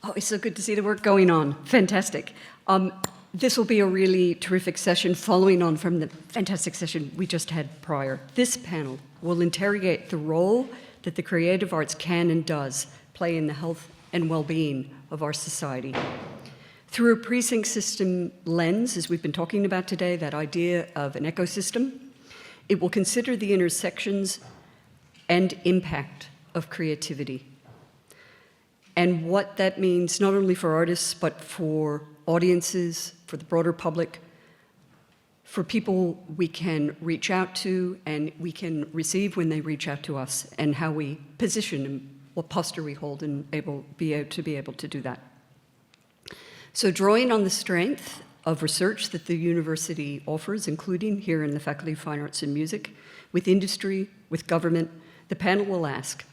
Oh, it's so good to see the work going on. Fantastic. This will be a really terrific session following on from the fantastic session we just had prior. This panel will interrogate the role that the creative arts can and does play in the health and well-being of our society. Through a precinct system lens, as we've been talking about today, that idea of an ecosystem, it will consider the intersections and impact of creativity and what that means not only for artists, but for audiences, for the broader public, for people we can reach out to and we can receive when they reach out to us, and how we position and what posture we hold and be able to do that. So drawing on the strength of research that the university offers, including here in the Faculty of Fine Arts and Music, with industry, with government, the panel will ask,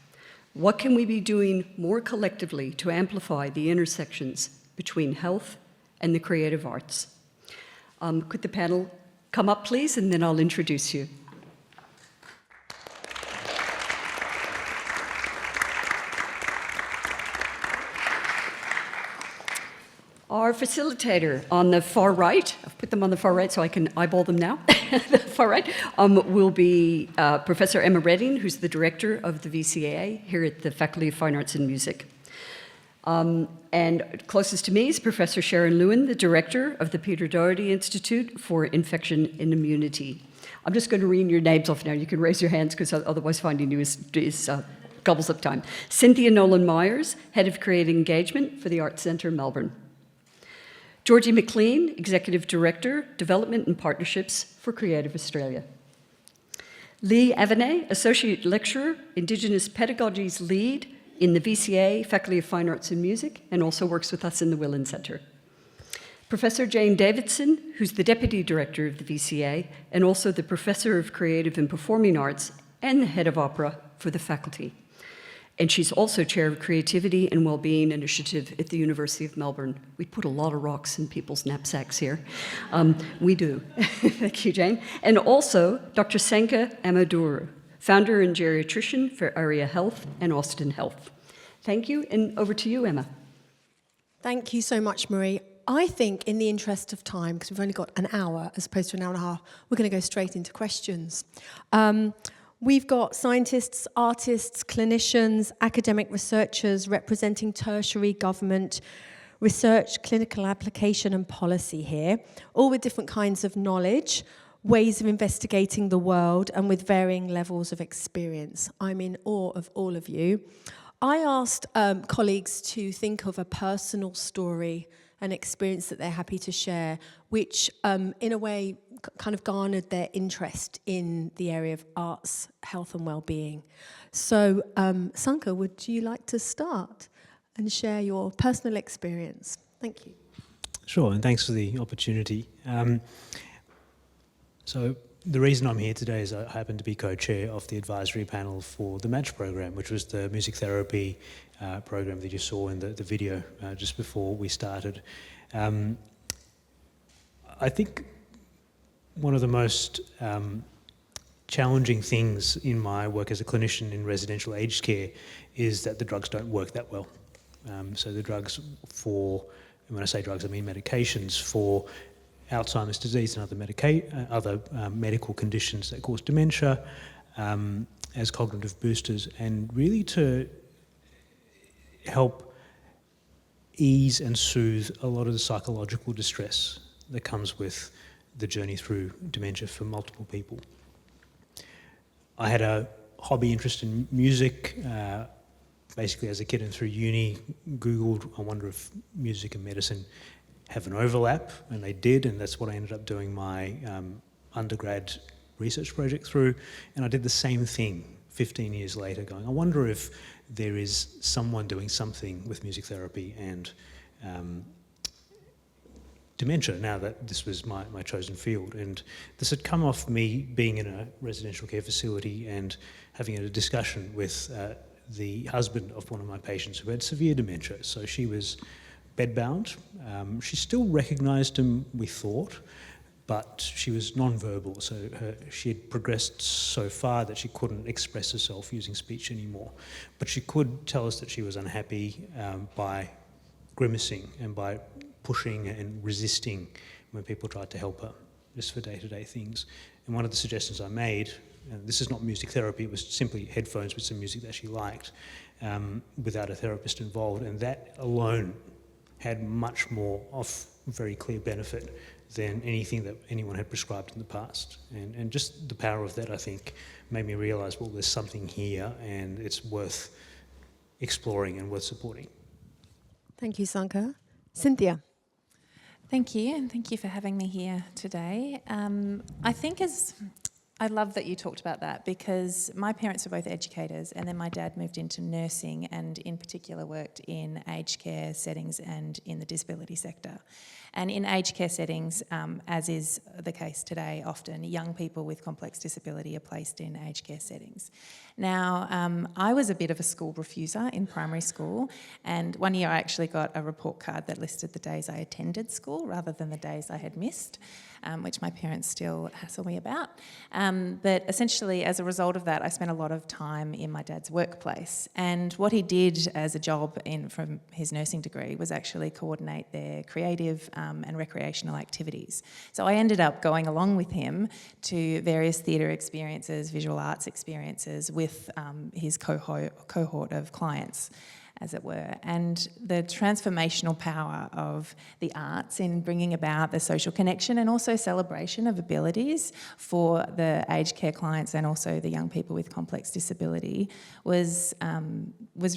what can we be doing more collectively to amplify the intersections between health and the creative arts? Could the panel come up, please, and then I'll introduce you. Our facilitator on the far right, I've put them on the far right so I can eyeball them now, the far right, will be Professor Emma Redding, who's the director of the VCAA here at the Faculty of Fine Arts and Music. And closest to me is Professor Sharon Lewin, the director of the Peter Doherty Institute for Infection and Immunity. I'm just going to read your names off now. You can raise your hands because otherwise finding you is gobbles up time. Cynthia Nolan-Myers, Head of Creative Engagement for the Arts Centre, Melbourne. Georgie McLean, Executive Director, Development and Partnerships for Creative Australia. Lee Avenay, Associate Lecturer, Indigenous Pedagogies Lead in the VCA, Faculty of Fine Arts and Music, and also works with us in the Willan Centre. Professor Jane Davidson, who's the Deputy Director of the VCA, and also the Professor of Creative and Performing Arts and the Head of Opera for the faculty. And she's also Chair of Creativity and Wellbeing Initiative at the University of Melbourne. We put a lot of rocks in people's knapsacks here. We do. Thank you, Jane. And also Dr. Senka Amaduru, Founder and Geriatrician for Area Health and Austin Health. Thank you, and over to you, Emma. Thank you so much, Marie. I think in the interest of time, because we've only got an hour as opposed to an hour and a half, we're going to go straight into questions. We've got scientists, artists, clinicians, academic researchers representing tertiary government, research, clinical application and policy here, all with different kinds of knowledge, ways of investigating the world, and with varying levels of experience. I'm in awe of all of you. I asked colleagues to think of a personal story, an experience that they're happy to share, which in a way kind of garnered their interest in the area of arts, health and well-being. So Sanka, would you like to start and share your personal experience? Thank you. Sure, and thanks for the opportunity. So the reason I'm here today is I happen to be co-chair of the advisory panel for the MATCH program, which was the music therapy program that you saw in the video just before we started. I think one of the most challenging things in my work as a clinician in residential aged care is that the drugs don't work that well. So the drugs for, and when I say drugs I mean medications for Alzheimer's disease and other medical conditions that cause dementia as cognitive boosters, and really to help ease and soothe a lot of the psychological distress that comes with the journey through dementia for multiple people. I had a hobby interest in music, basically as a kid, and through uni, Googled, I wonder if music and medicine have an overlap, and they did, and that's what I ended up doing my undergrad research project through. And I did the same thing 15 years later, going, I wonder if there is someone doing something with music therapy and dementia, now that this was my chosen field. And this had come off me being in a residential care facility and having a discussion with the husband of one of my patients who had severe dementia. So she was bedbound. She still recognised him, we thought, but she was non-verbal. So she had progressed so far that she couldn't express herself using speech anymore. But she could tell us that she was unhappy by grimacing and by pushing and resisting when people tried to help her, just for day-to-day things. And one of the suggestions I made, and this is not music therapy, it was simply headphones with some music that she liked, without a therapist involved, and that alone had much more of very clear benefit than anything that anyone had prescribed in the past. And just the power of that, I think, made me realise, well, there's something here and it's worth exploring and worth supporting. Thank you, Sanka. Cynthia. Thank you, and thank you for having me here today. I love that you talked about that, because my parents were both educators, and then my dad moved into nursing and in particular worked in aged care settings and in the disability sector. And in aged care settings, as is the case today, often young people with complex disability are placed in aged care settings. Now, I was a bit of a school refuser in primary school, and one year I actually got a report card that listed the days I attended school rather than the days I had missed, which my parents still hassle me about. But essentially, as a result of that, I spent a lot of time in my dad's workplace. And what he did as a job from his nursing degree was actually coordinate their creative and recreational activities. So I ended up going along with him to various theatre experiences, visual arts experiences with his cohort of clients, as it were. And the transformational power of the arts in bringing about the social connection and also celebration of abilities for the aged care clients and also the young people with complex disability was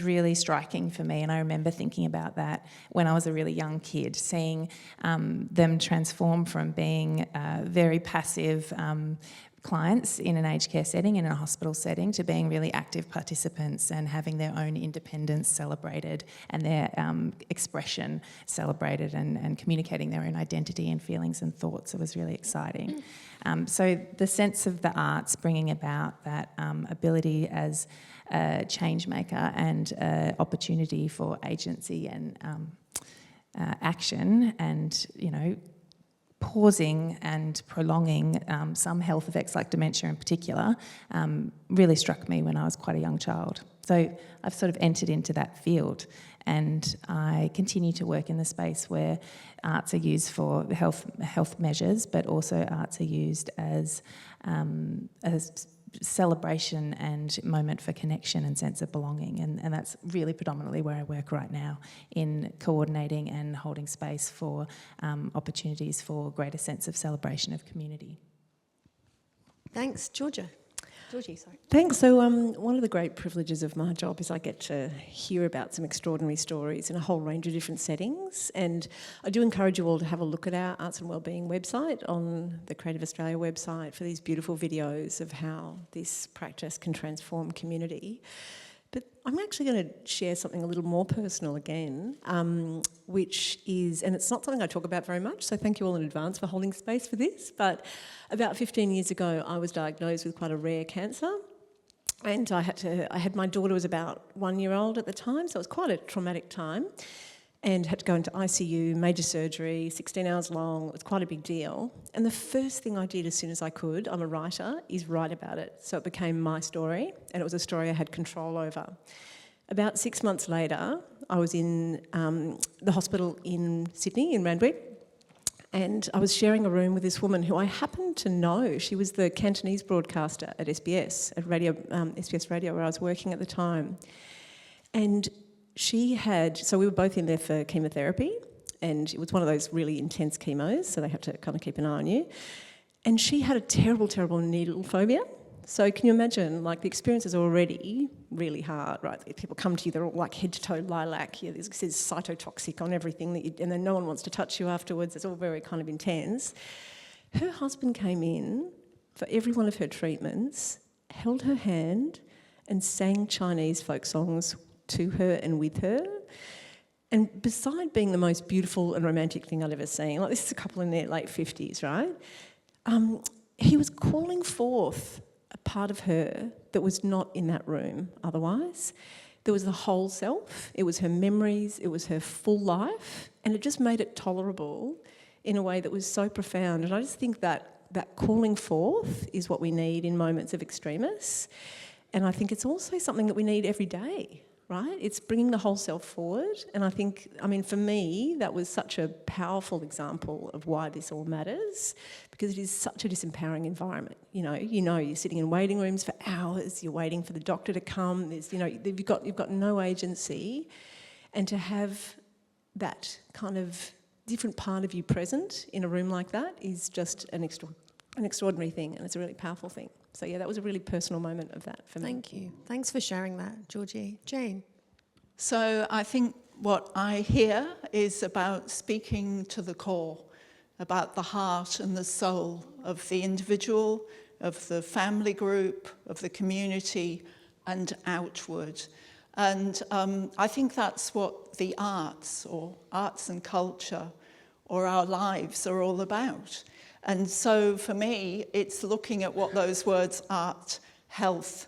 really striking for me. And I remember thinking about that when I was a really young kid, seeing them transform from being very passive clients in an aged care setting, in a hospital setting, to being really active participants and having their own independence celebrated and their expression celebrated and communicating their own identity and feelings and thoughts. It was really exciting. So the sense of the arts bringing about that ability as a change maker and opportunity for agency and action, and, you know, pausing and prolonging some health effects like dementia in particular really struck me when I was quite a young child. So I've sort of entered into that field, and I continue to work in the space where arts are used for health measures, but also arts are used as celebration and moment for connection and sense of belonging, and that's really predominantly where I work right now, in coordinating and holding space for opportunities for greater sense of celebration of community. Thanks, Georgie, sorry. Thanks. So one of the great privileges of my job is I get to hear about some extraordinary stories in a whole range of different settings, and I do encourage you all to have a look at our Arts and Wellbeing website on the Creative Australia website for these beautiful videos of how this practice can transform community. But I'm actually going to share something a little more personal again, which is, and it's not something I talk about very much, so thank you all in advance for holding space for this, but about 15 years ago I was diagnosed with quite a rare cancer, and I had my daughter was about 1 year old at the time, so it was quite a traumatic time, and had to go into ICU, major surgery, 16 hours long. It was quite a big deal. And the first thing I did as soon as I could, I'm a writer, is write about it. So it became my story, and it was a story I had control over. About 6 months later, I was in the hospital in Sydney, in Randwick, and I was sharing a room with this woman who I happened to know. She was the Cantonese broadcaster at SBS, at SBS Radio, where I was working at the time. And so we were both in there for chemotherapy, and it was one of those really intense chemos, so they have to kind of keep an eye on you. And she had a terrible, terrible needle phobia. So can you imagine, like, the experience is already really hard, right? People come to you, they're all like head to toe lilac, this says cytotoxic on everything, and then no one wants to touch you afterwards. It's all very kind of intense. Her husband came in for every one of her treatments, held her hand and sang Chinese folk songs to her and with her. And beside being the most beautiful and romantic thing I'd ever seen, like, this is a couple in their late 50s, right? He was calling forth a part of her that was not in that room otherwise. There was the whole self, it was her memories, it was her full life, and it just made it tolerable in a way that was so profound. And I just think that calling forth is what we need in moments of extremis. And I think it's also something that we need every day. right? It's bringing the whole self forward. And I think, I mean, for me, that was such a powerful example of why this all matters, because it is such a disempowering environment. You're sitting in waiting rooms for hours, you're waiting for the doctor to come, you've got no agency. And to have that kind of different part of you present in a room like that is just an extraordinary thing, and it's a really powerful thing. So yeah, that was a really personal moment of that for me. Thank you. Thanks for sharing that, Georgie. Jane? So I think what I hear is about speaking to the core, about the heart and the soul of the individual, of the family group, of the community, and outward. And I think that's what the arts, or arts and culture, or our lives are all about. And so for me, it's looking at what those words art, health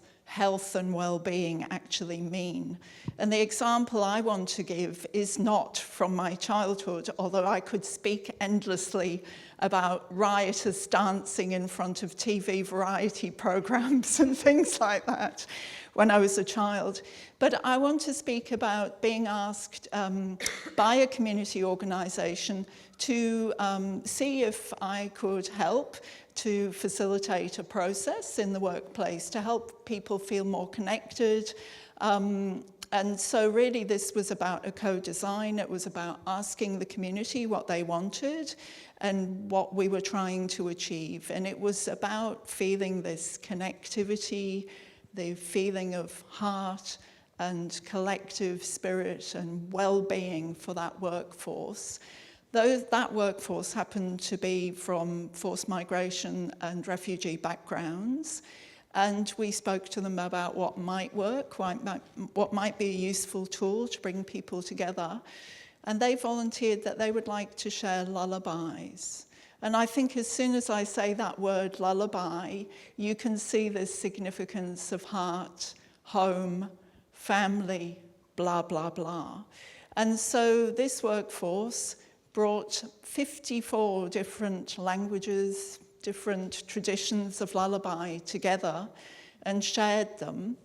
and well-being actually mean. And the example I want to give is not from my childhood, although I could speak endlessly about riotous dancing in front of TV variety programs and things like that when I was a child. But I want to speak about being asked by a community organisation to see if I could help to facilitate a process in the workplace to help people feel more connected. And so really this was about a co-design. It was about asking the community what they wanted and what we were trying to achieve. And it was about feeling this connectivity, the feeling of heart and collective spirit and well-being for that workforce. That workforce happened to be from forced migration and refugee backgrounds, and we spoke to them about what might work, what might be a useful tool to bring people together, and they volunteered that they would like to share lullabies. And I think as soon as I say that word lullaby, you can see the significance of heart, home, family, blah, blah, blah. And so this workforce brought 54 different languages, different traditions of lullaby together and shared them.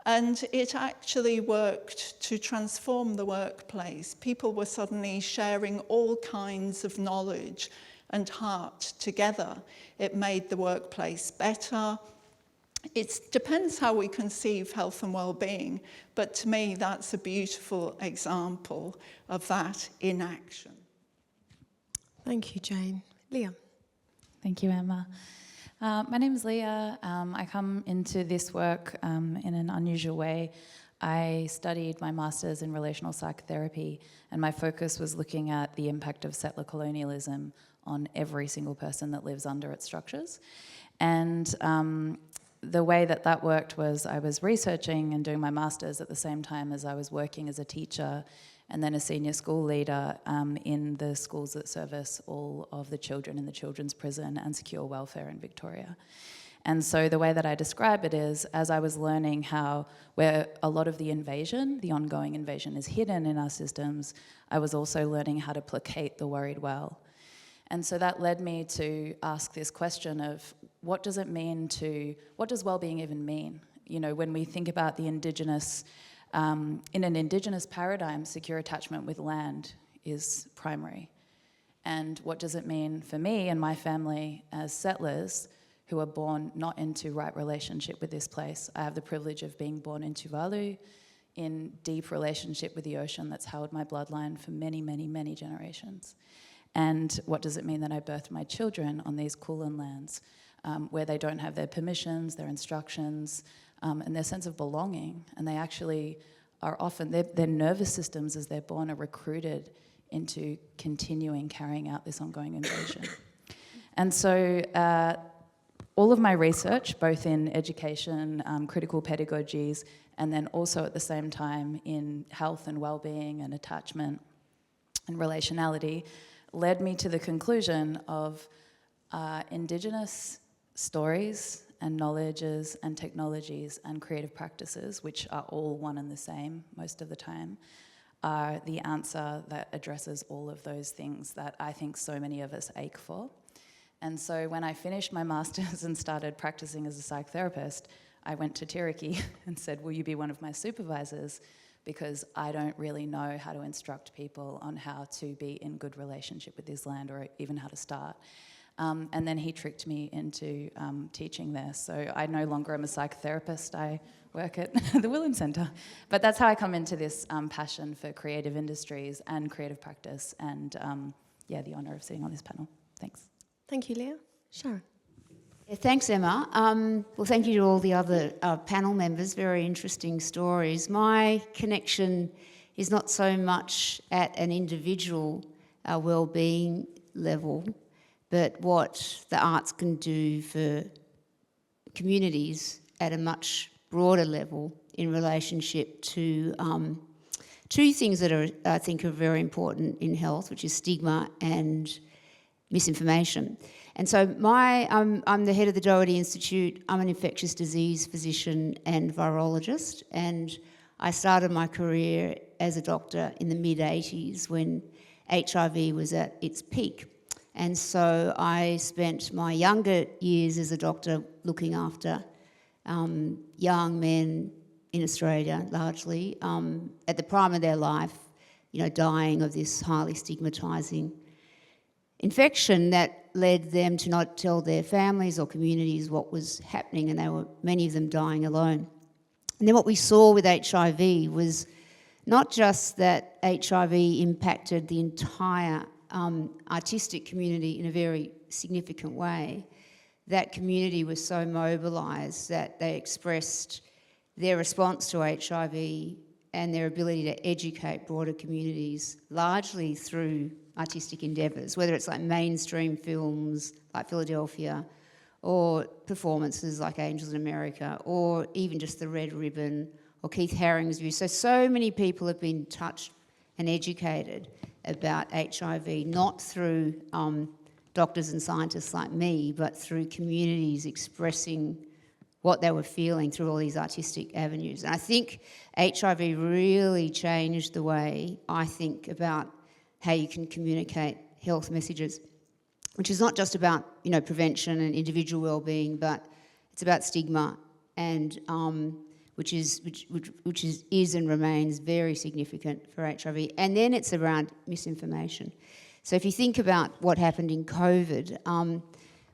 And it actually worked to transform the workplace. People were suddenly sharing all kinds of knowledge and heart together. It made the workplace better. It depends how we conceive health and well-being, but to me that's a beautiful example of that in action. Thank you, Jane. Leah? Thank you, Emma. My name is Leah. I come into this work in an unusual way. I studied my master's in relational psychotherapy, and my focus was looking at the impact of settler colonialism on every single person that lives under its structures. And the way that worked was I was researching and doing my master's at the same time as I was working as a teacher and then a senior school leader in the schools that service all of the children in the children's prison and secure welfare in Victoria. And so the way that I describe it is, as I was learning how where a lot of the invasion, the ongoing invasion, is hidden in our systems, I was also learning how to placate the worried well. And so that led me to ask this question of what does well-being even mean? You know, when we think about the Indigenous, in an Indigenous paradigm, secure attachment with land is primary. And what does it mean for me and my family as settlers who are born not into right relationship with this place? I have the privilege of being born in Tuvalu, in deep relationship with the ocean that's held my bloodline for many, many, many generations. And what does it mean that I birthed my children on these Kulin lands where they don't have their permissions, their instructions, and their sense of belonging, and they actually are often, their nervous systems as they're born are recruited into continuing carrying out this ongoing invasion. And so all of my research, both in education, critical pedagogies, and then also at the same time in health and well-being and attachment and relationality, led me to the conclusion of Indigenous stories and knowledges and technologies and creative practices, which are all one and the same most of the time, are the answer that addresses all of those things that I think so many of us ache for. And so when I finished my master's and started practicing as a psychotherapist, I went to Tiriki and said, will you be one of my supervisors? because I don't really know how to instruct people on how to be in good relationship with this land, or even how to start. And then he tricked me into teaching there. So I no longer am a psychotherapist. I work at the Willem Centre. But that's how I come into this passion for creative industries and creative practice, and the honour of sitting on this panel. Thanks. Thank you, Leah. Sharon. Yeah, thanks, Emma. Well, thank you to all the other panel members. Very interesting stories. My connection is not so much at an individual well-being level, but what the arts can do for communities at a much broader level in relationship to two things that are, I think, are very important in health, which is stigma and misinformation. And so I'm the head of the Doherty Institute. I'm an infectious disease physician and virologist, and I started my career as a doctor in the mid-80s when HIV was at its peak. And so I spent my younger years as a doctor looking after young men in Australia, largely, at the prime of their life, dying of this highly stigmatising infection that led them to not tell their families or communities what was happening, and many of them dying alone. And then what we saw with HIV was not just that HIV impacted the entire artistic community in a very significant way. That community was so mobilised that they expressed their response to HIV and their ability to educate broader communities largely through artistic endeavours, whether it's like mainstream films like Philadelphia, or performances like Angels in America, or even just the Red Ribbon, or Keith Haring's view. So many people have been touched and educated about HIV, not through doctors and scientists like me, but through communities expressing what they were feeling through all these artistic avenues. And I think HIV really changed the way I think about how you can communicate health messages, which is not just about prevention and individual well-being, but it's about stigma, and which is and remains very significant for HIV. And then it's around misinformation. So if you think about what happened in COVID,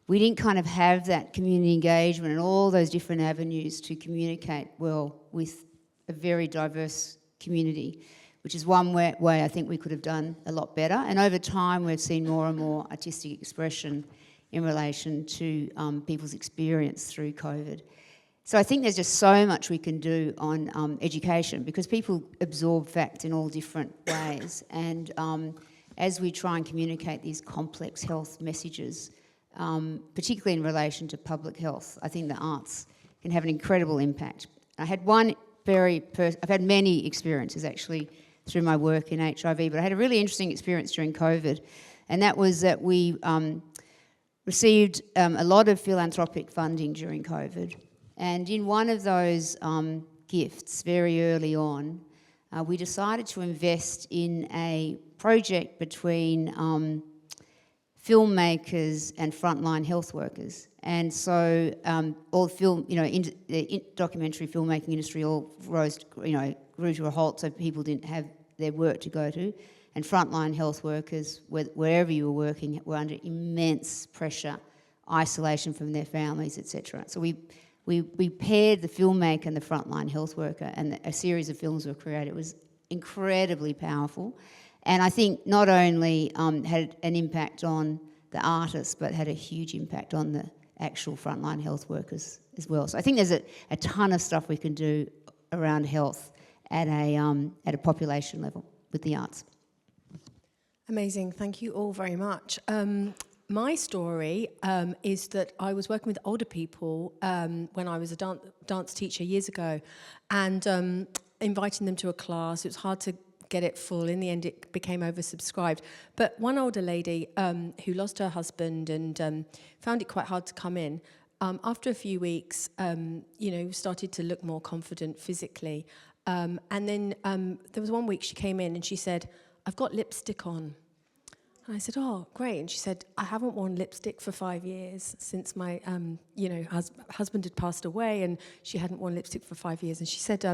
we didn't kind of have that community engagement and all those different avenues to communicate well with a very diverse community, which is one way I think we could have done a lot better. And over time, we've seen more and more artistic expression in relation to people's experience through COVID. So I think there's just so much we can do on education, because people absorb facts in all different ways. And as we try and communicate these complex health messages, particularly in relation to public health, I think the arts can have an incredible impact. I had I've had many experiences actually through my work in HIV, but I had a really interesting experience during COVID, and that was that we received a lot of philanthropic funding during COVID. And in one of those gifts, very early on, we decided to invest in a project between filmmakers and frontline health workers. And so all film, the documentary filmmaking industry all grew to a halt, so people didn't have their work to go to. And frontline health workers, wherever you were working, were under immense pressure, isolation from their families, etc. So we paired the filmmaker and the frontline health worker, and a series of films were created. It was incredibly powerful. And I think not only had an impact on the artists, but had a huge impact on the actual frontline health workers as well. So I think there's a ton of stuff we can do around health at a population level with the arts. Amazing. Thank you all very much. My story is that I was working with older people when I was a dance teacher years ago, and inviting them to a class. It was hard to get it full. In the end, it became oversubscribed. But one older lady who lost her husband and found it quite hard to come in, after a few weeks, started to look more confident physically. And then there was one week she came in and she said, "I've got lipstick on." I said, oh, great. And she said, I haven't worn lipstick for 5 years since my, husband had passed away, and she hadn't worn lipstick for 5 years. And she said,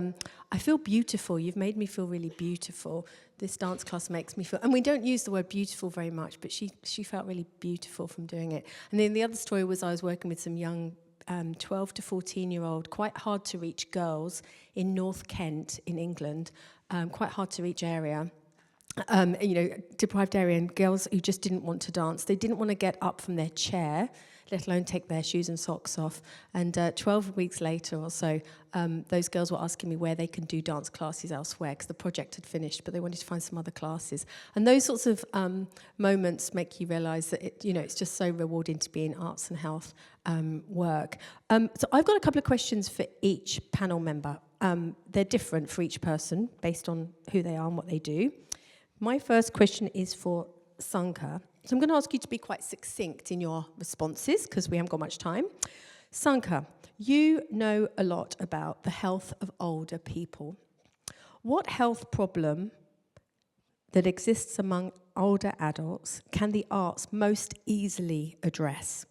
I feel beautiful. You've made me feel really beautiful. This dance class makes me feel... And we don't use the word beautiful very much, but she felt really beautiful from doing it. And then the other story was I was working with some young 12 to 14-year-old, quite hard to reach girls in North Kent in England, quite hard to reach area. Deprived area, and girls who just didn't want to dance. They didn't want to get up from their chair, let alone take their shoes and socks off. And 12 weeks later or so, those girls were asking me where they can do dance classes elsewhere, because the project had finished, but they wanted to find some other classes. And those sorts of moments make you realise that it's just so rewarding to be in arts and health work. So I've got a couple of questions for each panel member. They're different for each person based on who they are and what they do. My first question is for Sanka. So I'm going to ask you to be quite succinct in your responses, because we haven't got much time. Sanka, you know a lot about the health of older people. What health problem that exists among older adults can the arts most easily address?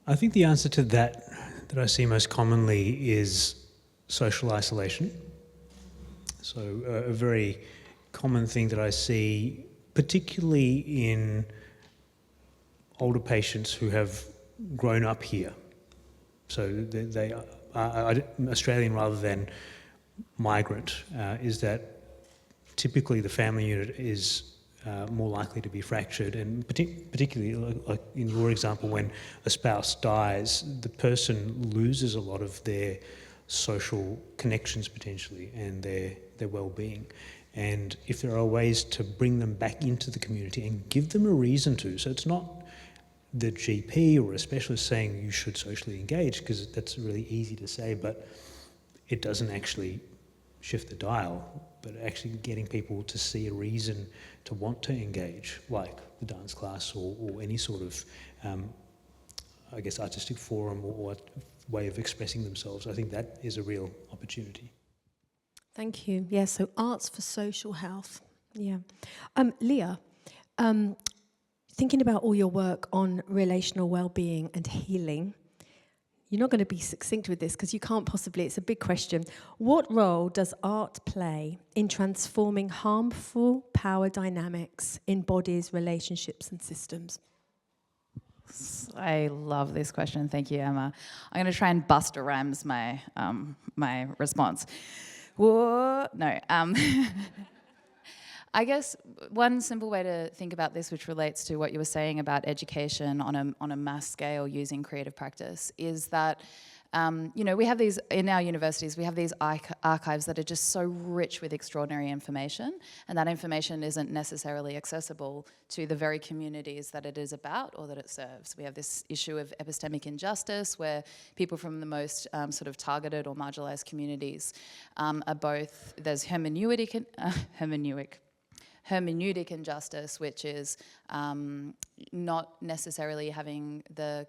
I think the answer to that I see most commonly is social isolation. So a very common thing that I see, particularly in older patients who have grown up here. So they are Australian rather than migrant, is that typically the family unit is more likely to be fractured, and particularly like in your example, when a spouse dies, the person loses a lot of their social connections potentially and their well-being. And if there are ways to bring them back into the community and give them a reason to, so it's not the GP or a specialist saying you should socially engage, because that's really easy to say, but it doesn't actually shift the dial, but actually getting people to see a reason to want to engage, like the dance class or any sort of, artistic forum or way of expressing themselves. I think that is a real opportunity. Thank you. Yeah, so arts for social health. Yeah. Leah, thinking about all your work on relational well-being and healing, you're not going to be succinct with this because you can't possibly, it's a big question. What role does art play in transforming harmful power dynamics in bodies, relationships and systems? I love this question. Thank you, Emma. I'm going to try and Busta Rhymes my my response. Whoa, no. I guess one simple way to think about this, which relates to what you were saying about education on a mass scale using creative practice, is that we have these, in our universities, we have these archives that are just so rich with extraordinary information, and that information isn't necessarily accessible to the very communities that it is about or that it serves. We have this issue of epistemic injustice, where people from the most sort of targeted or marginalised communities are both, there's hermeneutic injustice, which is not necessarily having the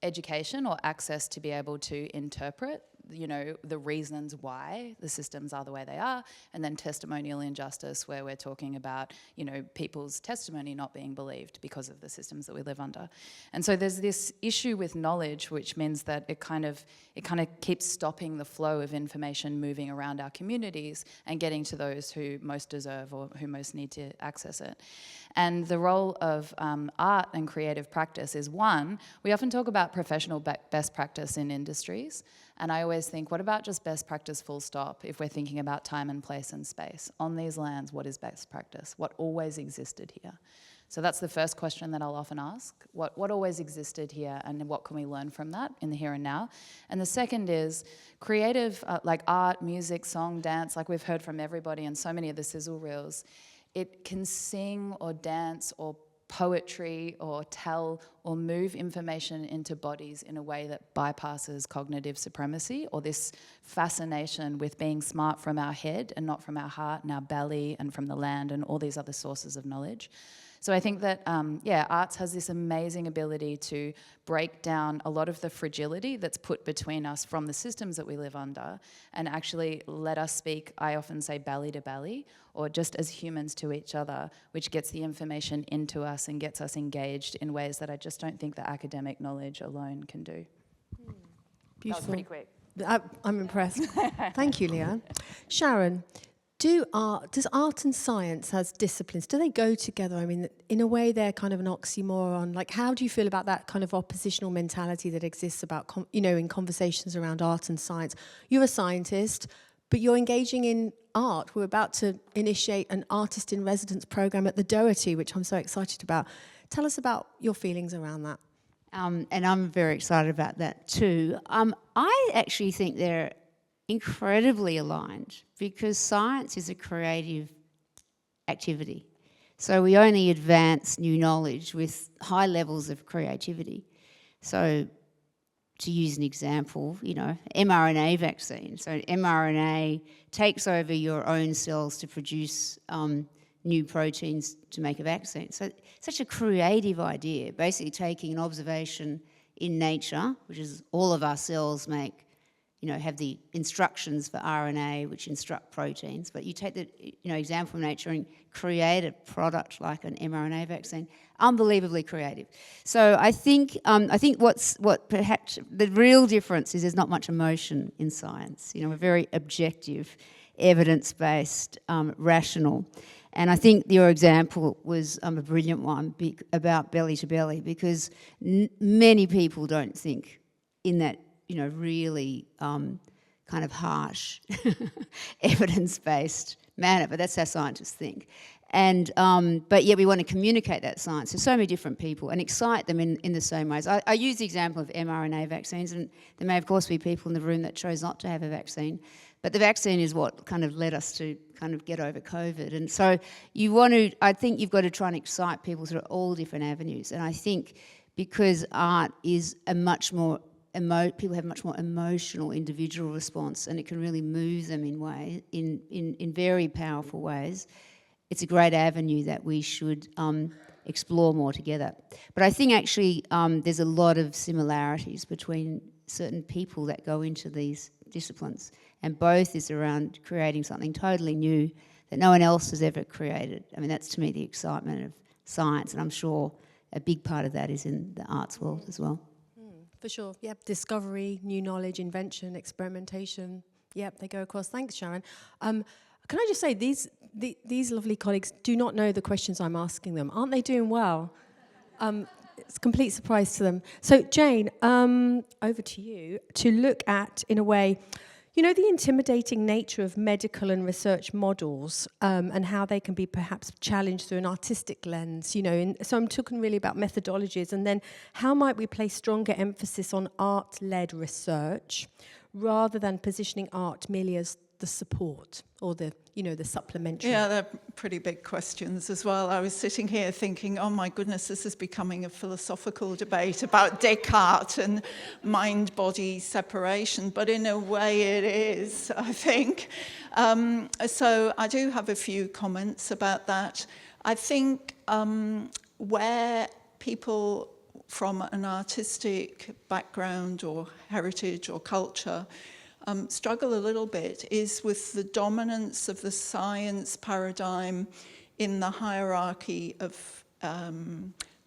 education or access to be able to interpret, the reasons why the systems are the way they are, and then testimonial injustice, where we're talking about, people's testimony not being believed because of the systems that we live under. And so there's this issue with knowledge, which means that it kind of keeps stopping the flow of information moving around our communities and getting to those who most deserve or who most need to access it. And the role of art and creative practice is, one, we often talk about professional best practice in industries, and I always think, what about just best practice full stop, if we're thinking about time and place and space? On these lands, what is best practice? What always existed here? So that's the first question that I'll often ask. What always existed here, and what can we learn from that in the here and now? And the second is creative, like art, music, song, dance, like we've heard from everybody in so many of the sizzle reels. It can sing or dance or poetry or tell or move information into bodies in a way that bypasses cognitive supremacy, or this fascination with being smart from our head and not from our heart and our belly and from the land and all these other sources of knowledge. So I think that, arts has this amazing ability to break down a lot of the fragility that's put between us from the systems that we live under and actually let us speak, I often say belly to belly, or just as humans to each other, which gets the information into us and gets us engaged in ways that I just don't think the academic knowledge alone can do. Beautiful. That was pretty quick. I'm impressed. Thank you, Leanne. Sharon, does art and science as disciplines, do they go together? I mean, in a way, they're kind of an oxymoron. Like, how do you feel about that kind of oppositional mentality that exists about, in conversations around art and science? You're a scientist, but you're engaging in art. We're about to initiate an artist in residence program at the Doherty, which I'm so excited about. Tell us about your feelings around that. And I'm very excited about that too. I actually think they're incredibly aligned because science is a creative activity. So we only advance new knowledge with high levels of creativity. So to use an example, mRNA vaccine. So mRNA takes over your own cells to produce new proteins to make a vaccine. So such a creative idea, basically taking an observation in nature, which is all of our cells have the instructions for RNA, which instruct proteins, but you take the example from nature and create a product like an mRNA vaccine. Unbelievably creative. So I think what perhaps the real difference is there's not much emotion in science. We're very objective, evidence-based, rational. And I think your example was a brilliant one about belly to belly because many people don't think in that really kind of harsh, evidence-based manner, but that's how scientists think. And but yet we want to communicate that science to so many different people and excite them in the same ways. I use the example of mRNA vaccines, and there may of course be people in the room that chose not to have a vaccine, but the vaccine is what kind of led us to kind of get over COVID. And so I think you've got to try and excite people through all different avenues. And I think because art is a much more people have much more emotional individual response, and it can really move them in very powerful ways. It's a great avenue that we should explore more together. But I think actually there's a lot of similarities between certain people that go into these disciplines, and both is around creating something totally new that no one else has ever created. I mean, that's to me the excitement of science, and I'm sure a big part of that is in the arts world as well. For sure. Yep. Discovery, new knowledge, invention, experimentation. Yep, they go across. Thanks, Sharon. Can I just say, these lovely colleagues do not know the questions I'm asking them. Aren't they doing well? It's a complete surprise to them. So, Jane, over to you to look at, in a way, the intimidating nature of medical and research models and how they can be perhaps challenged through an artistic lens, so I'm talking really about methodologies, and then how might we place stronger emphasis on art-led research rather than positioning art merely as the support or the supplementary? Yeah, they're pretty big questions as well. I was sitting here thinking, oh my goodness, this is becoming a philosophical debate about Descartes and mind-body separation, but in a way it is, I think. So I do have a few comments about that. I think where people from an artistic background or heritage or culture struggle a little bit is with the dominance of the science paradigm in the hierarchy of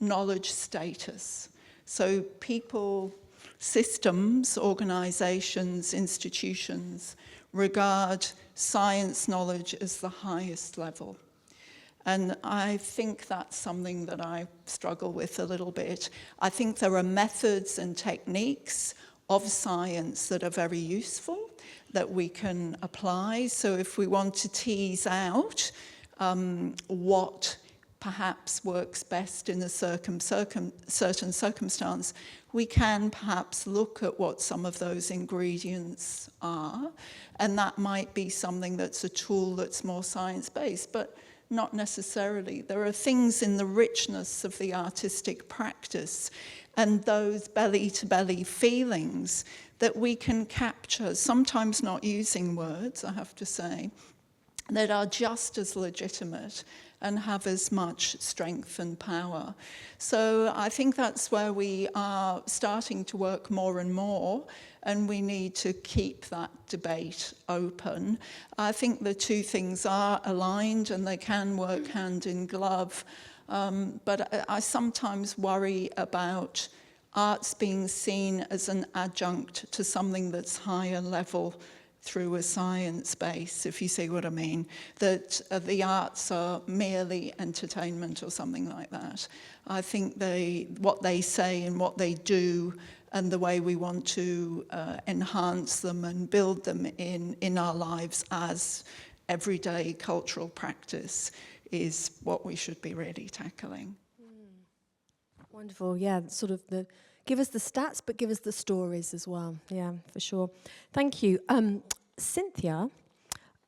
knowledge status. So people, systems, organizations, institutions regard science knowledge as the highest level. And I think that's something that I struggle with a little bit. I think there are methods and techniques of science that are very useful, that we can apply. So if we want to tease out what perhaps works best in a certain circumstance, we can perhaps look at what some of those ingredients are, and that might be something that's a tool that's more science-based, but not necessarily. There are things in the richness of the artistic practice and those belly-to-belly feelings that we can capture, sometimes not using words, I have to say, that are just as legitimate and have as much strength and power. So I think that's where we are starting to work more and more, and we need to keep that debate open. I think the two things are aligned and they can work hand in glove, but I sometimes worry about arts being seen as an adjunct to something that's higher level through a science base, if you see what I mean, that the arts are merely entertainment or something like that. I think what they say and what they do and the way we want to enhance them and build them in our lives as everyday cultural practice is what we should be really tackling. Wonderful, yeah, sort of give us the stats, but give us the stories as well. Yeah, for sure. Thank you. Cynthia,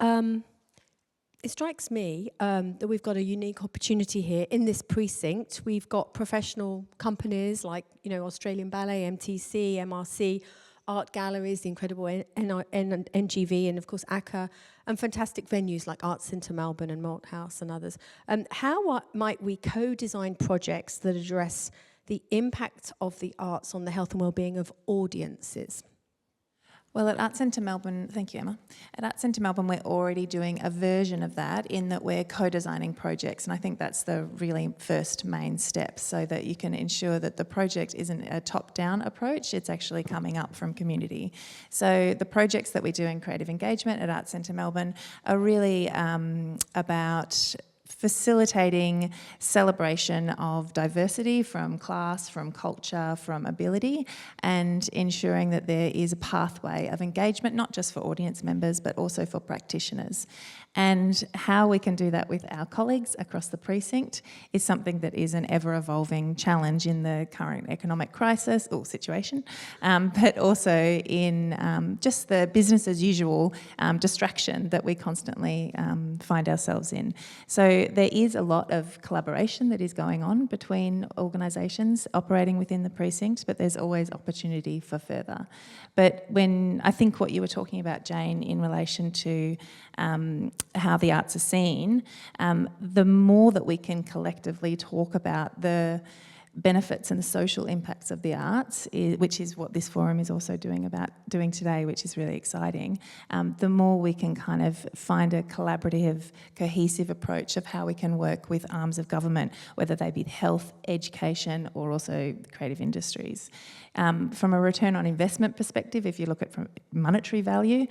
it strikes me that we've got a unique opportunity here in this precinct. We've got professional companies like, Australian Ballet, MTC, MRC, art galleries, the incredible NGV, and of course ACCA, and fantastic venues like Arts Centre Melbourne and Malthouse and others. How might we co-design projects that address the impact of the arts on the health and well-being of audiences? Well, at Arts Centre Melbourne, thank you, Emma. At Arts Centre Melbourne, we're already doing a version of that in that we're co-designing projects, and I think that's the really first main step, so that you can ensure that the project isn't a top-down approach, it's actually coming up from community. So the projects that we do in creative engagement at Arts Centre Melbourne are really about facilitating celebration of diversity from class, from culture, from ability, and ensuring that there is a pathway of engagement, not just for audience members, but also for practitioners. And how we can do that with our colleagues across the precinct is something that is an ever-evolving challenge in the current economic crisis or situation, but also in just the business as usual distraction that we constantly find ourselves in. So there is a lot of collaboration that is going on between organisations operating within the precinct, but there's always opportunity for further. But when I think what you were talking about, Jane, in relation to how the arts are seen, the more that we can collectively talk about the benefits and the social impacts of the arts, which is what this forum is also doing today, which is really exciting, the more we can kind of find a collaborative, cohesive approach of how we can work with arms of government, whether they be health, education, or also the creative industries. From a return on investment perspective, if you look at from monetary value,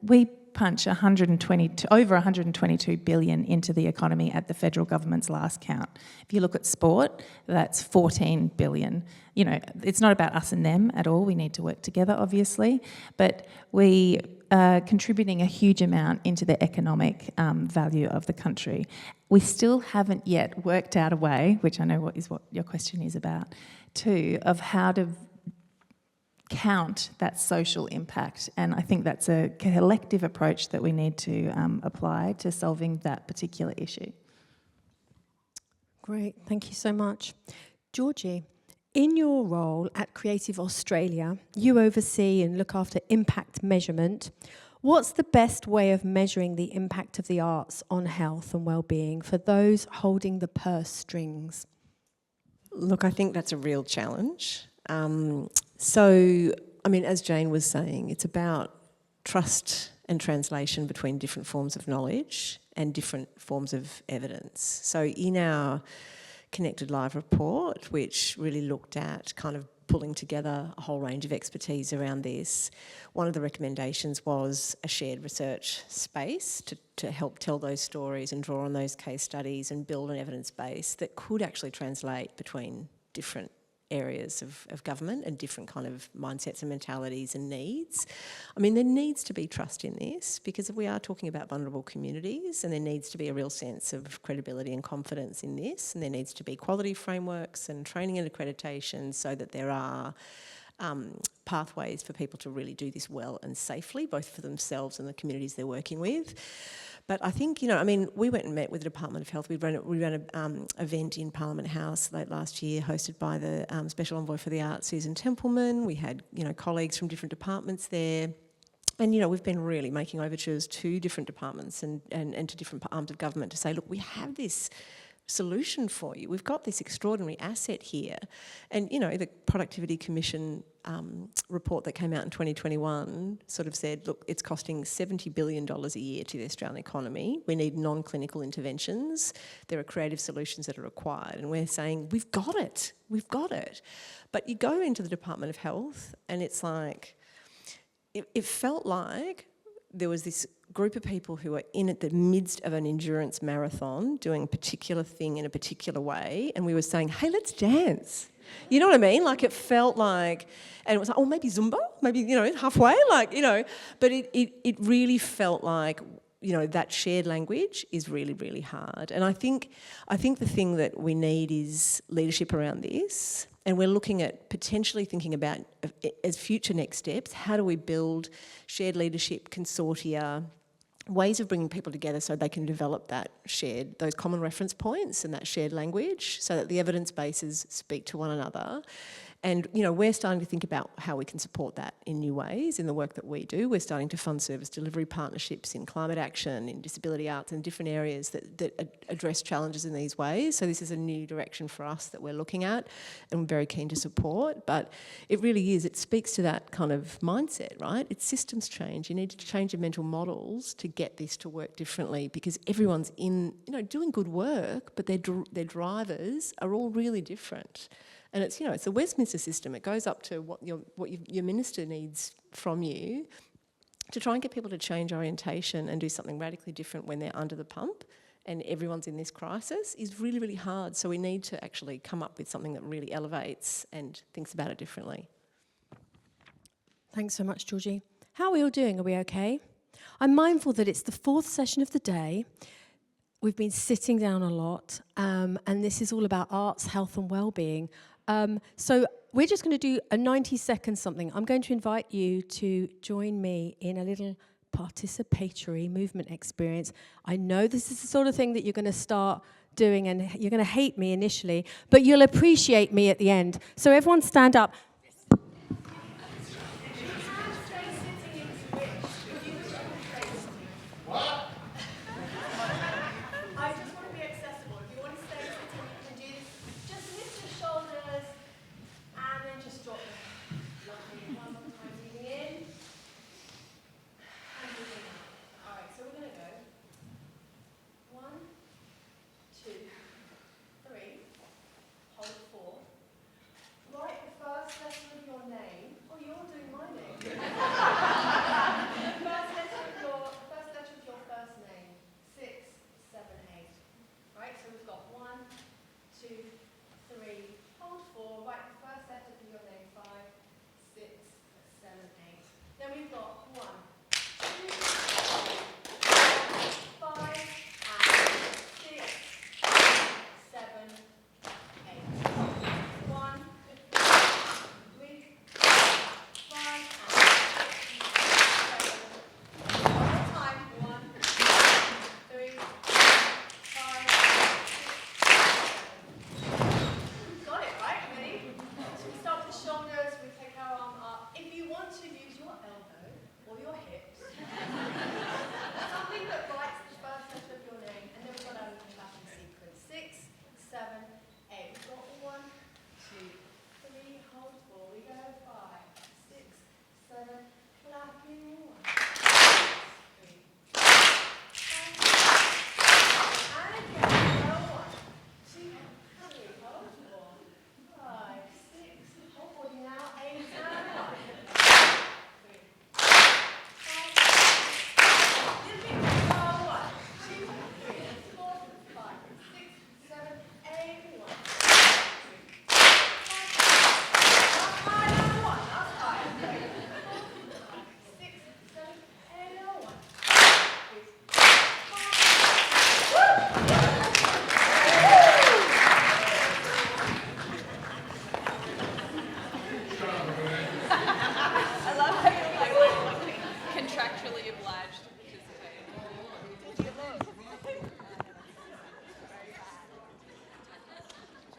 we punch over 122 billion into the economy at the federal government's last count. If you look at sport, that's 14 billion. It's not about us and them at all. We need to work together, obviously, but we are contributing a huge amount into the economic value of the country. We still haven't yet worked out a way, which I know is what your question is about, too, of how to count that social impact, and I think that's a collective approach that we need to apply to solving that particular issue. Great, thank you so much. Georgie, in your role at Creative Australia, you oversee and look after impact measurement. What's the best way of measuring the impact of the arts on health and well-being for those holding the purse strings? Look, I think that's a real challenge. So, as Jane was saying, it's about trust and translation between different forms of knowledge and different forms of evidence. So in our Connected Live report, which really looked at kind of pulling together a whole range of expertise around this, one of the recommendations was a shared research space to help tell those stories and draw on those case studies and build an evidence base that could actually translate between different areas of government and different kind of mindsets and mentalities and needs. There needs to be trust in this because we are talking about vulnerable communities, and there needs to be a real sense of credibility and confidence in this, and there needs to be quality frameworks and training and accreditation so that there are pathways for people to really do this well and safely, both for themselves and the communities they're working with. But I think, we went and met with the Department of Health. We ran an event in Parliament House late last year, hosted by the Special Envoy for the Arts, Susan Templeman. We had, colleagues from different departments there. And, you know, we've been really making overtures to different departments and to different arms of government to say, look, we have this solution for you. We've got this extraordinary asset here. And, you know, the Productivity Commission report that came out in 2021 sort of said, look, it's costing $70 billion a year to the Australian economy. We need non-clinical interventions. There are creative solutions that are required. And we're saying, we've got it. We've got it. But you go into the Department of Health and it's like, it felt like there was this group of people who were in at the midst of an endurance marathon doing a particular thing in a particular way, and we were saying, hey, let's dance. You know what I mean? Like, it felt like, and it was like, oh, maybe Zumba, maybe, you know, halfway, like, you know, but it really felt like, you know, that shared language is really, really hard. And I think the thing that we need is leadership around this. And we're looking at potentially thinking about, as future next steps, how do we build shared leadership consortia, ways of bringing people together so they can develop that shared, those common reference points and that shared language so that the evidence bases speak to one another. And, you know, we're starting to think about how we can support that in new ways in the work that we do. We're starting to fund service delivery partnerships in climate action, in disability arts, and different areas that address challenges in these ways. So this is a new direction for us that we're looking at and we're very keen to support. But it really is, it speaks to that kind of mindset, right? It's systems change. You need to change your mental models to get this to work differently because everyone's in, you know, doing good work, but their drivers are all really different. And it's, you know, it's a Westminster system. It goes up to what your minister needs from you to try and get people to change orientation and do something radically different when they're under the pump and everyone's in this crisis is really, really hard. So we need to actually come up with something that really elevates and thinks about it differently. Thanks so much, Georgie. How are we all doing? Are we okay? I'm mindful that it's the fourth session of the day. We've been sitting down a lot, and this is all about arts, health and wellbeing. So we're just going to do a 90-second something. I'm going to invite you to join me in a little participatory movement experience. I know this is the sort of thing that you're going to start doing and you're going to hate me initially, but you'll appreciate me at the end. So everyone stand up.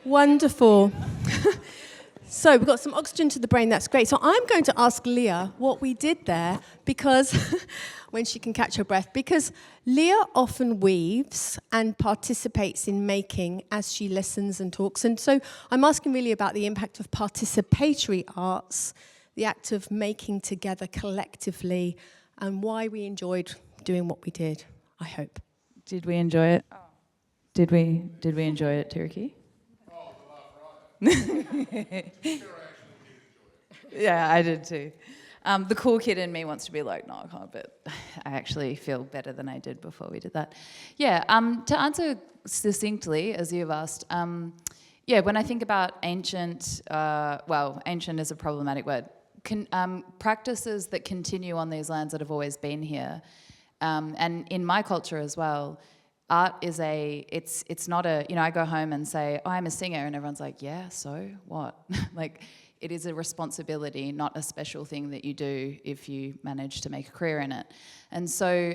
Wonderful. So we've got some oxygen to the brain, that's great. So I'm going to ask Leah what we did there, because when she can catch her breath, because Leah often weaves and participates in making as she listens and talks. And so I'm asking really about the impact of participatory arts, the act of making together collectively, and why we enjoyed doing what we did, I hope. Did we enjoy it? Did we enjoy it, Tiriki? Yeah, I did too. The cool kid in me wants to be like, no, I can't, but I actually feel better than I did before we did that. Yeah, to answer succinctly, as you've asked, when I think about ancient, ancient is a problematic word, practices that continue on these lands that have always been here, and in my culture as well, art is it's not a, I go home and say, oh, I'm a singer, and everyone's like, yeah, so what? Like, it is a responsibility, not a special thing that you do if you manage to make a career in it. And so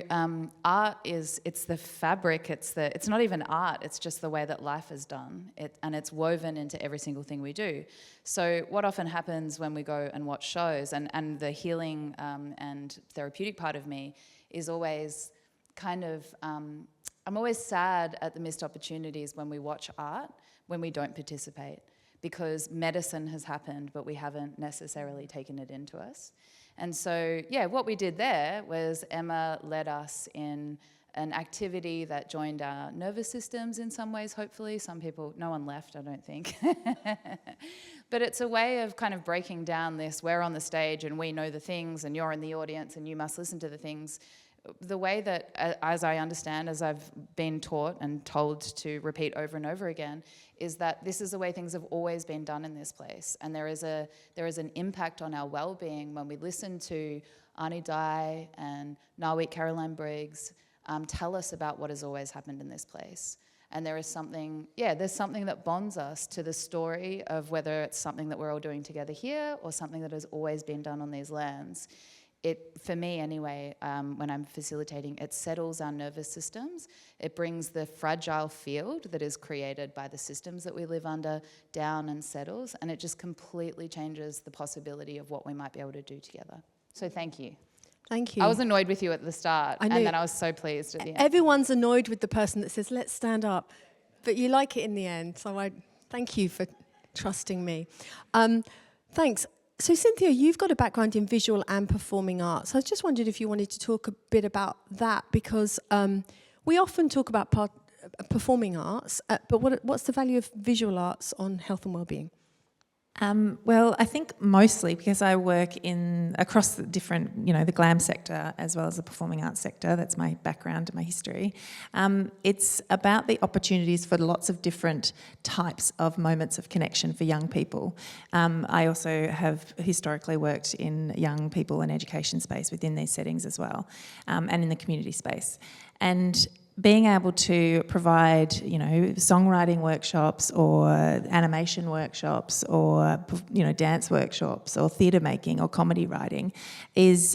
art it's the fabric, it's not even art, it's just the way that life is done, and it's woven into every single thing we do. So what often happens when we go and watch shows, and the healing and therapeutic part of me is always kind of, I'm always sad at the missed opportunities when we watch art, when we don't participate, because medicine has happened, but we haven't necessarily taken it into us. And so, what we did there was Emma led us in an activity that joined our nervous systems in some ways, hopefully. Some people, no one left, I don't think. But it's a way of kind of breaking down this, we're on the stage and we know the things and you're in the audience and you must listen to the things. The way that, as I understand, as I've been taught and told to repeat over and over again, is that this is the way things have always been done in this place. And there is an impact on our well-being when we listen to Arnie Dye and Nawit Caroline Briggs tell us about what has always happened in this place. And there is something, there's something that bonds us to the story of whether it's something that we're all doing together here or something that has always been done on these lands. For me anyway, when I'm facilitating, it settles our nervous systems. It brings the fragile field that is created by the systems that we live under down and settles, and it just completely changes the possibility of what we might be able to do together. So thank you. Thank you. I was annoyed with you at the start, and then I was so pleased at the end. Everyone's annoyed with the person that says, let's stand up, but you like it in the end, so I thank you for trusting me. Thanks. So Cynthia, you've got a background in visual and performing arts. I just wondered if you wanted to talk a bit about that, because we often talk about performing arts, but what's the value of visual arts on health and wellbeing? Well, I think mostly because I work across the different, the glam sector as well as the performing arts sector. That's my background and my history. It's about the opportunities for lots of different types of moments of connection for young people. I also have historically worked in young people and education space within these settings as well, and in the community space. And being able to provide, songwriting workshops or animation workshops or, dance workshops or theatre making or comedy writing is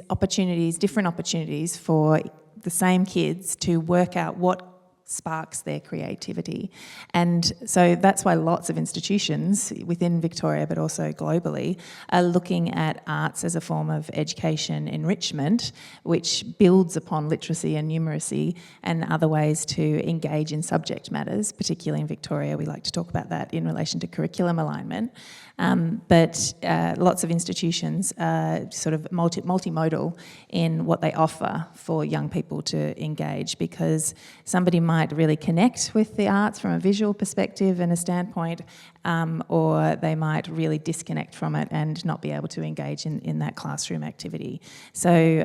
different opportunities for the same kids to work out what sparks their creativity. And so that's why lots of institutions within Victoria, but also globally, are looking at arts as a form of education enrichment, which builds upon literacy and numeracy and other ways to engage in subject matters. Particularly in Victoria, we like to talk about that in relation to curriculum alignment. But lots of institutions are sort of multimodal in what they offer for young people to engage, because somebody might really connect with the arts from a visual perspective and a standpoint, or they might really disconnect from it and not be able to engage in that classroom activity. So,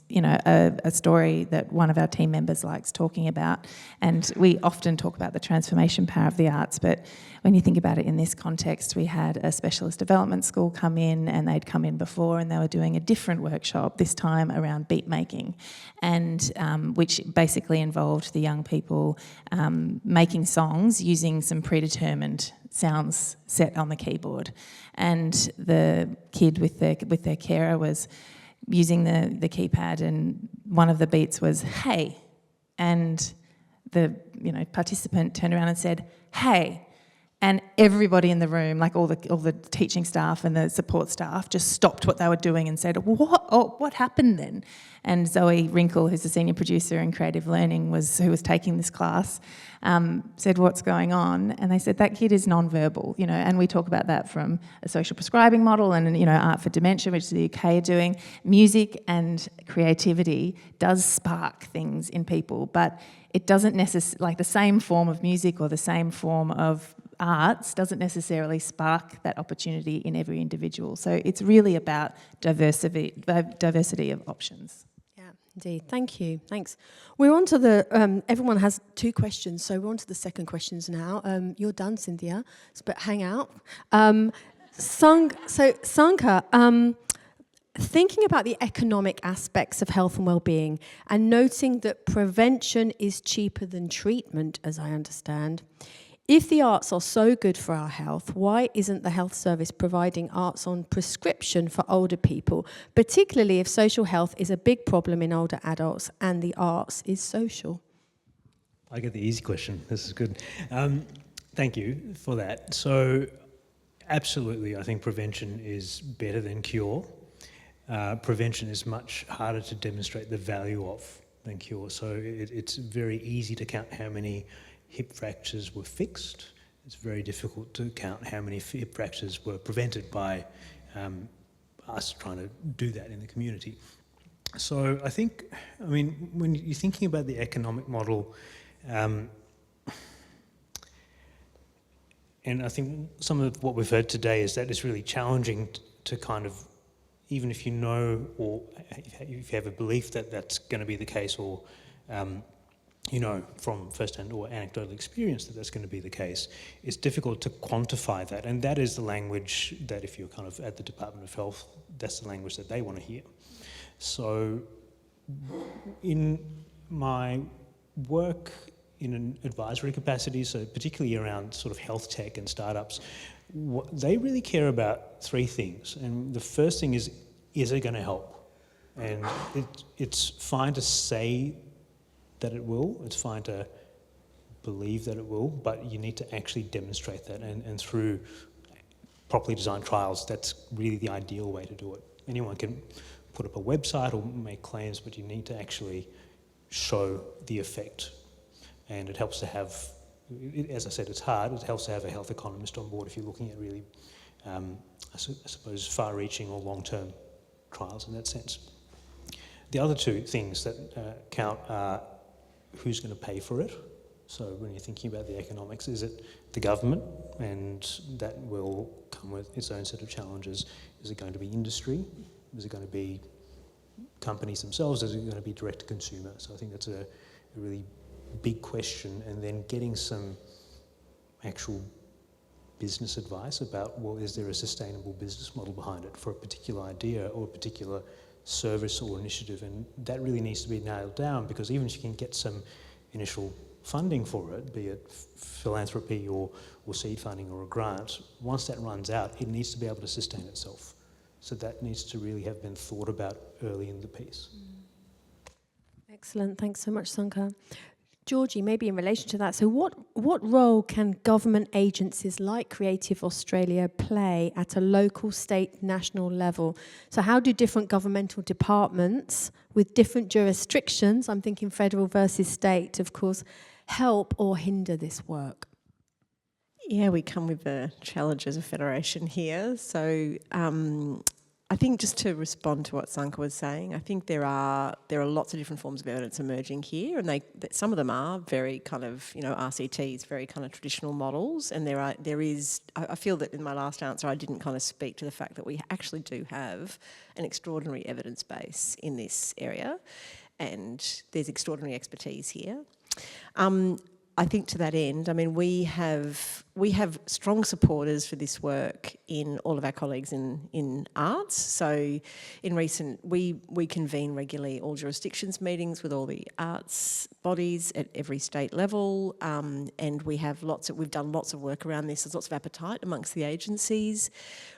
a story that one of our team members likes talking about, and we often talk about the transformation power of the arts, but when you think about it in this context, we had a specialist development school come in, and they'd come in before and they were doing a different workshop, this time around beat making, and which basically involved the young people making songs using some predetermined sounds set on the keyboard. And the kid with their carer was using the keypad, and one of the beats was "Hey," and the participant turned around and said "Hey," And everybody in the room, like all the teaching staff and the support staff, just stopped what they were doing and said, what happened then? And Zoe Wrinkle, who's the senior producer in creative learning, who was taking this class, said, what's going on? And they said, that kid is non-verbal, and we talk about that from a social prescribing model and, Art for Dementia, which the UK are doing. Music and creativity does spark things in people, but it doesn't necessarily, like the same form of music or the same form of arts doesn't necessarily spark that opportunity in every individual. So it's really about diversity of options. Yeah, indeed. Thank you. Thanks. We're on to the, everyone has 2 questions, so we're on to the second questions now. You're done, Cynthia, but hang out. Sanka, thinking about the economic aspects of health and well-being and noting that prevention is cheaper than treatment, as I understand, if the arts are so good for our health, why isn't the health service providing arts on prescription for older people, particularly if social health is a big problem in older adults and the arts is social? I get the easy question. This is good. Thank you for that. So absolutely, I think prevention is better than cure. Prevention is much harder to demonstrate the value of than cure. So it's very easy to count how many hip fractures were fixed. It's very difficult to count how many hip fractures were prevented by us trying to do that in the community. So I think, when you're thinking about the economic model, and I think some of what we've heard today is that it's really challenging to kind of, even if you know or if you have a belief that that's going to be the case, or from first-hand or anecdotal experience that that's going to be the case, it's difficult to quantify that. And that is the language that, if you're kind of at the Department of Health, that's the language that they want to hear. So in my work in an advisory capacity, so particularly around sort of health tech and startups, they really care about 3 things. And the first thing is it going to help? And it's fine to say that it will, it's fine to believe that it will, but you need to actually demonstrate that, and through properly designed trials, that's really the ideal way to do it. Anyone can put up a website or make claims, but you need to actually show the effect. And it helps to have, as I said, it's hard, it helps to have a health economist on board if you're looking at really, I suppose, far-reaching or long-term trials in that sense. The other 2 things that count are who's going to pay for it. So when you're thinking about the economics, is it the government? And that will come with its own set of challenges. Is it going to be industry? Is it going to be companies themselves? Is it going to be direct to consumer? So I think that's a really big question. And then getting some actual business advice about, well, is there a sustainable business model behind it for a particular idea or a particular service or initiative? And that really needs to be nailed down, because even if you can get some initial funding for it, be it philanthropy or seed funding or a grant, once that runs out, it needs to be able to sustain itself. So that needs to really have been thought about early in the piece. Excellent. Thanks so much, Sanka. Georgie, maybe in relation to that, so what role can government agencies like Creative Australia play at a local, state, national level? So how do different governmental departments with different jurisdictions, I'm thinking federal versus state, of course, help or hinder this work? Yeah, we come with the challenges of federation here. So I think just to respond to what Sanka was saying, I think there are lots of different forms of evidence emerging here, and some of them are very kind of, RCTs, very kind of traditional models, and there is, I feel that in my last answer I didn't kind of speak to the fact that we actually do have an extraordinary evidence base in this area, and there's extraordinary expertise here. I think to that end, we have strong supporters for this work in all of our colleagues in arts. So we convene regularly all jurisdictions meetings with all the arts bodies at every state level, and we've done lots of work around this. There's lots of appetite amongst the agencies.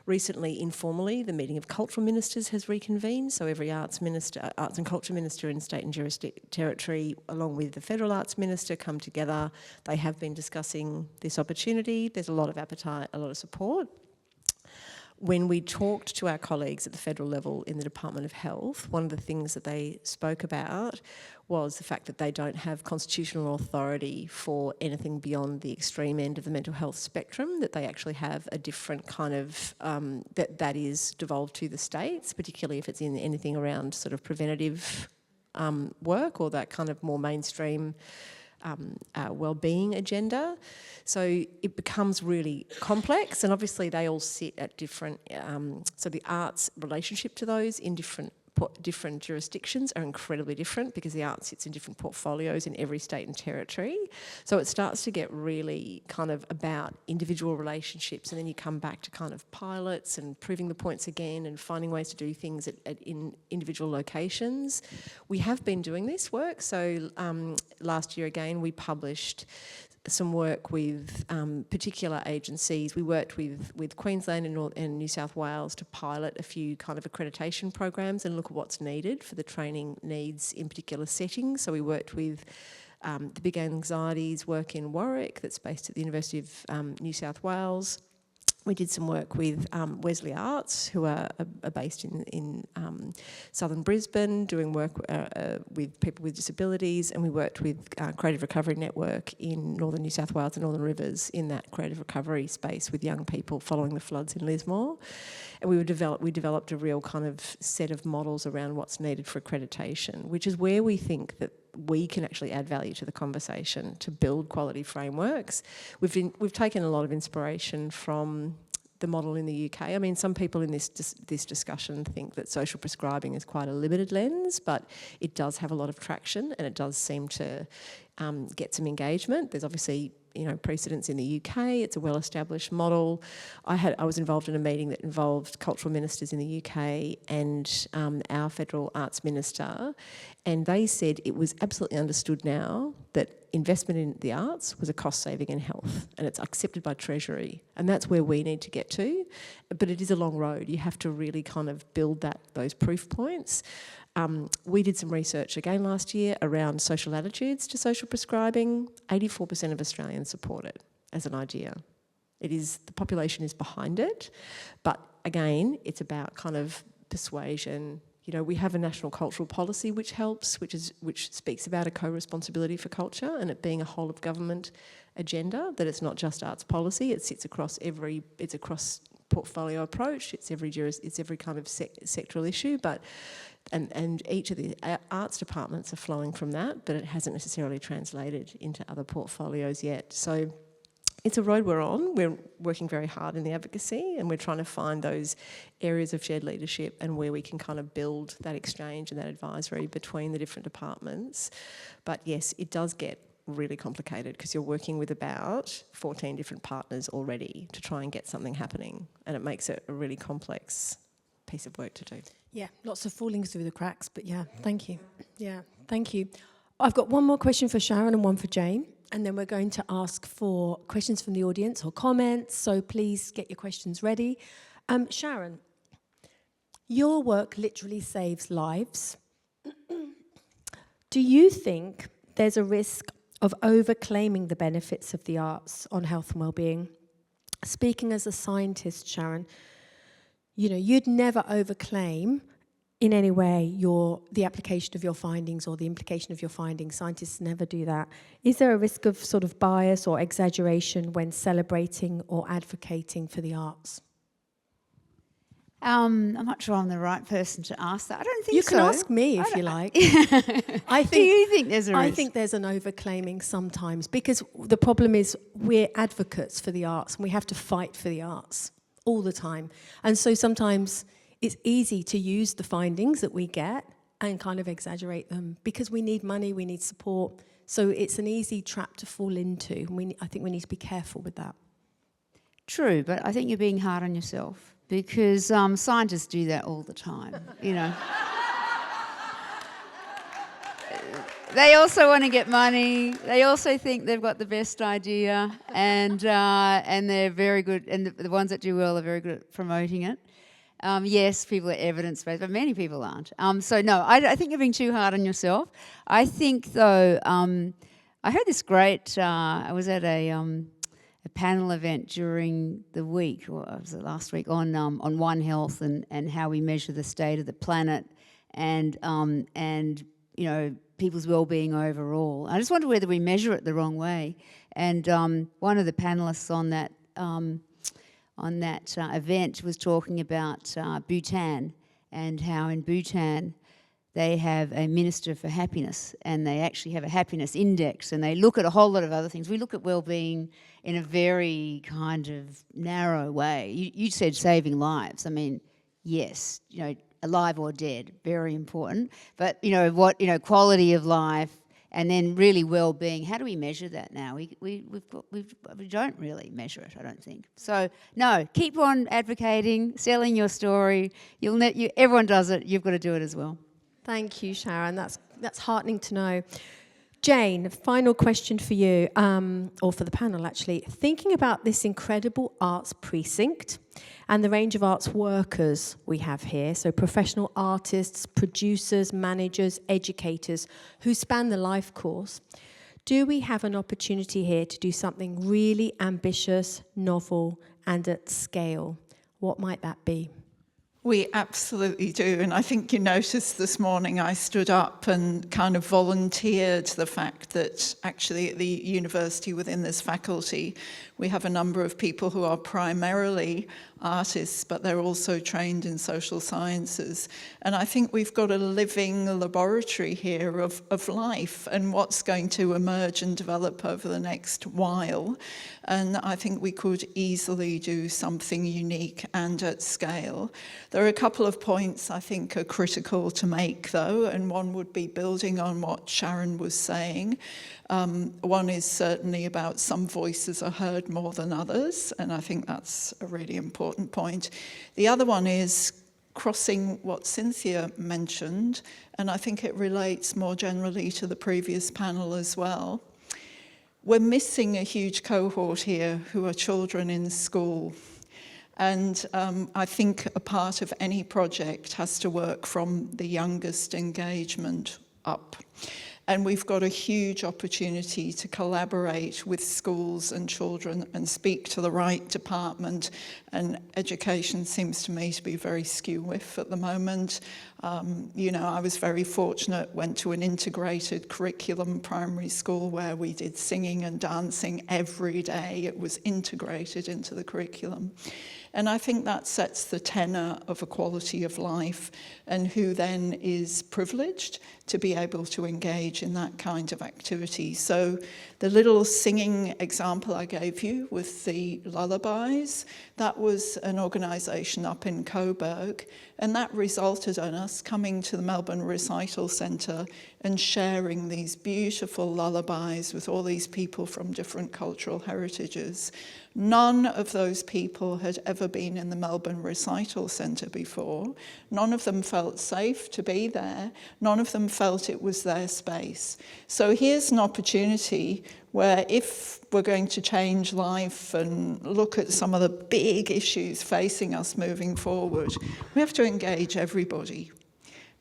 Recently, informally, the meeting of cultural ministers has reconvened. So every arts and culture minister in state and territory, along with the federal arts minister, come together. They have been discussing this opportunity. community. There's a lot of appetite, a lot of support. When we talked to our colleagues at the federal level in the Department of Health, one of the things that they spoke about was the fact that they don't have constitutional authority for anything beyond the extreme end of the mental health spectrum, that they actually have a different kind of, that is devolved to the states, particularly if it's in anything around sort of preventative work or that kind of more mainstream wellbeing agenda. So it becomes really complex, and obviously they all sit at different, so the arts relationship to those in different jurisdictions are incredibly different because the art sits in different portfolios in every state and territory. So it starts to get really kind of about individual relationships, and then you come back to kind of pilots and proving the points again and finding ways to do things in individual locations. We have been doing this work. So last year again we published some work with particular agencies. We worked with Queensland and New South Wales to pilot a few kind of accreditation programs and look at what's needed for the training needs in particular settings. So we worked with the Big Anxieties work in Warwick that's based at the University of New South Wales. We did some work with Wesley Arts, who are based in southern Brisbane, doing work with people with disabilities, and we worked with Creative Recovery Network in northern New South Wales and Northern Rivers in that creative recovery space with young people following the floods in Lismore. And we developed a real kind of set of models around what's needed for accreditation, which is where we think that we can actually add value to the conversation to build quality frameworks. We've taken a lot of inspiration from the model in the UK. I mean, some people in this discussion think that social prescribing is quite a limited lens, but it does have a lot of traction and it does seem to get some engagement. There's obviously precedents in the UK. It's a well-established model. I was involved in a meeting that involved cultural ministers in the UK and our federal arts minister, and they said it was absolutely understood now that investment in the arts was a cost saving in health, and it's accepted by Treasury, and that's where we need to get to. But it is a long road. You have to really kind of build those proof points. We did some research again last year around social attitudes to social prescribing. 84% of Australians support it as an idea. The population is behind it, but again, it's about kind of persuasion. We have a national cultural policy which helps, which speaks about a co-responsibility for culture and it being a whole of government agenda, that it's not just arts policy, it sits across it's a cross portfolio approach, it's every kind of sectoral issue, but and each of the arts departments are flowing from that, but it hasn't necessarily translated into other portfolios yet. So it's a road we're on. We're working very hard in the advocacy and we're trying to find those areas of shared leadership and where we can kind of build that exchange and that advisory between the different departments. But yes, it does get really complicated because you're working with about 14 different partners already to try and get something happening, and it makes it a really complex piece of work to do. Yeah, lots of falling through the cracks, but yeah, thank you. Yeah, thank you. I've got one more question for Sharon and one for Jane, and then we're going to ask for questions from the audience or comments, so please get your questions ready. Sharon, your work literally saves lives. Do you think there's a risk of overclaiming the benefits of the arts on health and well-being? Speaking as a scientist, Sharon, you'd never overclaim in any way the application of your findings or the implication of your findings. Scientists never do that. Is there a risk of sort of bias or exaggeration when celebrating or advocating for the arts? I'm not sure I'm the right person to ask that. I don't think so. You can ask me if you like. Do you think there's a risk? I think there's an overclaiming sometimes because the problem is we're advocates for the arts and we have to fight for the arts all the time. And so sometimes it's easy to use the findings that we get and kind of exaggerate them because we need money, we need support. So it's an easy trap to fall into. I think we need to be careful with that. True, but I think you're being hard on yourself because scientists do that all the time, They also want to get money. They also think they've got the best idea, and they're very good. And the ones that do well are very good at promoting it. Yes, people are evidence-based, but many people aren't. So no, I think you're being too hard on yourself. I think though, I heard this great. I was at a panel event during the week, or was it last week, on One Health and how we measure the state of the planet and you know, people's well-being overall. I just wonder whether we measure it the wrong way. And one of the panelists on that event was talking about Bhutan and how in Bhutan they have a minister for happiness, and they actually have a happiness index, and they look at a whole lot of other things. We look at well-being in a very kind of narrow way. You said saving lives. I mean, yes, you know, alive or dead, very important. But you know what? You know, quality of life, and then really well-being. How do we measure that now? We don't really measure it, I don't think. So no, keep on advocating, selling your story. Everyone does it. You've got to do it as well. Thank you, Sharon. That's heartening to know. Jane, final question for you, or for the panel actually. Thinking about this incredible arts precinct and the range of arts workers we have here, so professional artists, producers, managers, educators who span the life course, do we have an opportunity here to do something really ambitious, novel, and at scale? What might that be? We absolutely do. And I think you noticed this morning I stood up and kind of volunteered the fact that actually at the university within this faculty, we have a number of people who are primarily artists, but they're also trained in social sciences. And I think we've got a living laboratory here of life and what's going to emerge and develop over the next while. And I think we could easily do something unique and at scale. There are a couple of points I think are critical to make though, and one would be building on what Sharon was saying. One is certainly about some voices are heard more than others, and I think that's a really important point. The other one is crossing what Cynthia mentioned, and I think it relates more generally to the previous panel as well. We're missing a huge cohort here who are children in school. And I think a part of any project has to work from the youngest engagement up. And we've got a huge opportunity to collaborate with schools and children and speak to the right department. And education seems to me to be very skew-whiff at the moment. You know, I was very fortunate, went to an integrated curriculum primary school where we did singing and dancing every day. It was integrated into the curriculum. And I think that sets the tenor of a quality of life and who then is privileged to be able to engage in that kind of activity. So the little singing example I gave you with the lullabies, that was an organisation up in Coburg, and that resulted in us coming to the Melbourne Recital Centre and sharing these beautiful lullabies with all these people from different cultural heritages. None of those people had ever been in the Melbourne Recital Centre before. None of them felt safe to be there. None of them felt it was their space. So here's an opportunity where if we're going to change life and look at some of the big issues facing us moving forward, we have to engage everybody.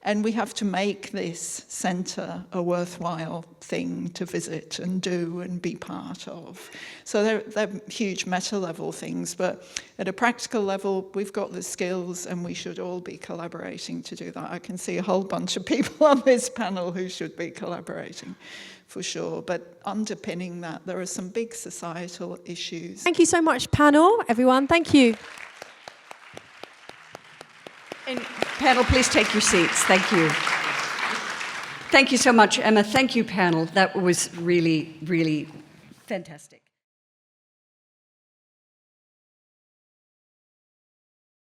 And we have to make this centre a worthwhile thing to visit and do and be part of. So they're huge meta-level things, but at a practical level, we've got the skills and we should all be collaborating to do that. I can see a whole bunch of people on this panel who should be collaborating, for sure. But underpinning that, there are some big societal issues. Thank you so much, panel, everyone. Thank you. And panel, please take your seats. Thank you. Thank you so much, Emma. Thank you, panel. That was really, really fantastic.